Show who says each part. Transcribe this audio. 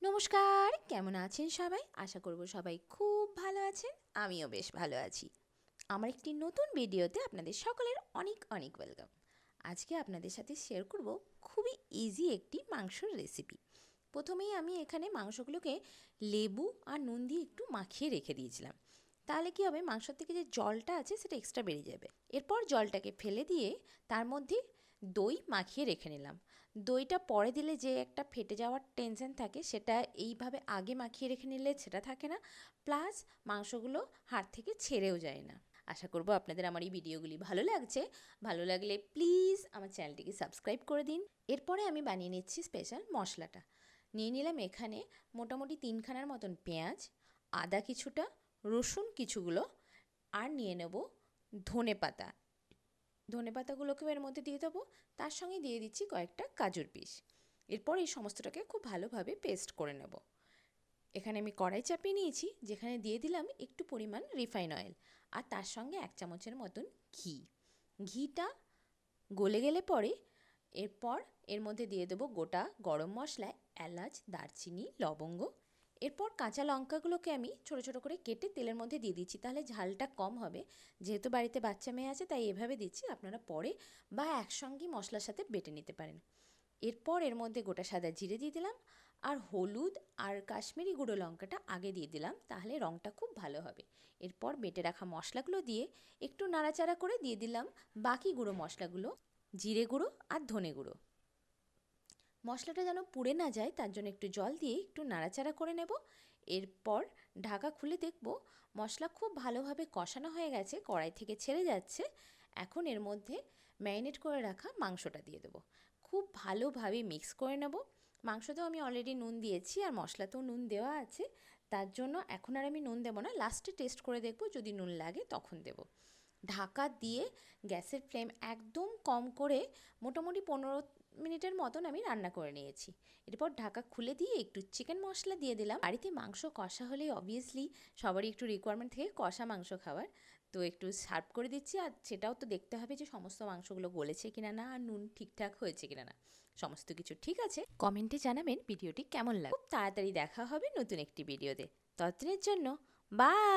Speaker 1: নমস্কার, কেমন আছেন সবাই? আশা করব সবাই খুব ভালো আছেন। আমিও বেশ ভালো আছি। আমার একটি নতুন ভিডিওতে আপনাদের সকলের অনেক অনেক ওয়েলকাম। আজকে আপনাদের সাথে শেয়ার করব খুবই ইজি একটি মাংসের রেসিপি। প্রথমেই আমি এখানে মাংসগুলোকে লেবু আর নুন দিয়ে একটু মাখিয়ে রেখে দিয়েছিলাম। তাহলে কী হবে, মাংসর থেকে যে জলটা আছে সেটা এক্সট্রা বেরিয়ে যাবে। এরপর জলটাকে ফেলে দিয়ে তার মধ্যে দই মাখিয়ে রেখে নিলাম। দইটা পরে দিলে যে একটা ফেটে যাওয়ার টেনশন থাকে, সেটা এইভাবে আগে মাখিয়ে রেখে নিলে সেটা থাকে না। প্লাস মাংসগুলো হাড় থেকে ছেড়েও যায় না। আশা করব আপনাদের আমার এই ভিডিওগুলি ভালো লাগছে। ভালো লাগলে প্লিজ আমার চ্যানেলটিকে সাবস্ক্রাইব করে দিন। এরপরে আমি বানিয়ে নিচ্ছি স্পেশাল মশলাটা। নিয়ে নিলাম এখানে মোটামুটি 3খানার মতন পেঁয়াজ, আদা কিছুটা, রসুন কিছুগুলো, আর নিয়ে নেব ধনেপাতা। ধনেপাতাগুলোকেও এর মধ্যে দিয়ে দেবো। তার সঙ্গে দিয়ে দিচ্ছি কয়েকটা কাজুর পিস। এরপর এই সমস্তটাকে খুব ভালোভাবে পেস্ট করে নেব। এখানে আমি কড়াই চাপিয়ে নিয়েছি, যেখানে দিয়ে দিলাম একটু পরিমাণ রিফাইন অয়েল, আর তার সঙ্গে 1 চামচের মতন ঘি। ঘিটা গলে গেলে পরে এরপর এর মধ্যে দিয়ে দেবো গোটা গরম মশলা, এলাচ, দারচিনি, লবঙ্গ। এরপর কাঁচা লঙ্কাগুলোকে আমি ছোটো ছোটো করে কেটে তেলের মধ্যে দিয়ে দিচ্ছি, তাহলে ঝালটা কম হবে। যেহেতু বাড়িতে বাচ্চা মেয়ে আছে তাই এভাবে দিচ্ছি, আপনারা পরে বা একসঙ্গেই মশলার সাথে বেটে নিতে পারেন। এরপর এর মধ্যে গোটা সাদা জিরে দিয়ে দিলাম, আর হলুদ আর কাশ্মীরি গুঁড়ো লঙ্কাটা আগে দিয়ে দিলাম, তাহলে রঙটা খুব ভালো হবে। এরপর বেটে রাখা মশলাগুলো দিয়ে একটু নাড়াচাড়া করে দিয়ে দিলাম বাকি গুঁড়ো মশলাগুলো, জিরে গুঁড়ো আর ধনে গুঁড়ো। মশলাটা যেন পুড়ে না যায় তার জন্য একটু জল দিয়ে একটু নাড়াচাড়া করে নেব। এরপর ঢাকা খুলে দেখব মশলা খুব ভালোভাবে কষানো হয়ে গেছে, কড়াই থেকে ছেড়ে যাচ্ছে। এখন এর মধ্যে ম্যারিনেট করে রাখা মাংসটা দিয়ে দেবো। খুব ভালোভাবে মিক্স করে নেব। মাংসতেও আমি অলরেডি নুন দিয়েছি আর মশলাতেও নুন দেওয়া আছে, তার জন্য এখন আর আমি নুন দেবো না। লাস্টে টেস্ট করে দেখব, যদি নুন লাগে তখন দেব। ঢাকা দিয়ে গ্যাসের ফ্লেম একদম কম করে মোটামুটি 15 মিনিটের মতন আমি রান্না করে নিয়েছি। এরপর ঢাকা খুলে দিয়ে একটু চিকেন মশলা দিয়ে দিলাম। বাড়িতে মাংস কষা হলেই অবভিয়াসলি সবারই একটু রিকোয়ারমেন্ট থেকে কষা মাংস খাওয়ার, তো একটু সার্ভ করে দিচ্ছি। আর সেটাও তো দেখতে হবে যে সমস্ত মাংসগুলো গলেছে কিনা না, আর নুন ঠিকঠাক হয়েছে কিনা না। সমস্ত কিছু ঠিক আছে কমেন্টে জানাবেন ভিডিওটি কেমন লাগে। খুব তাড়াতাড়ি দেখা হবে নতুন একটি ভিডিওতে। ততদিনের জন্য বাই।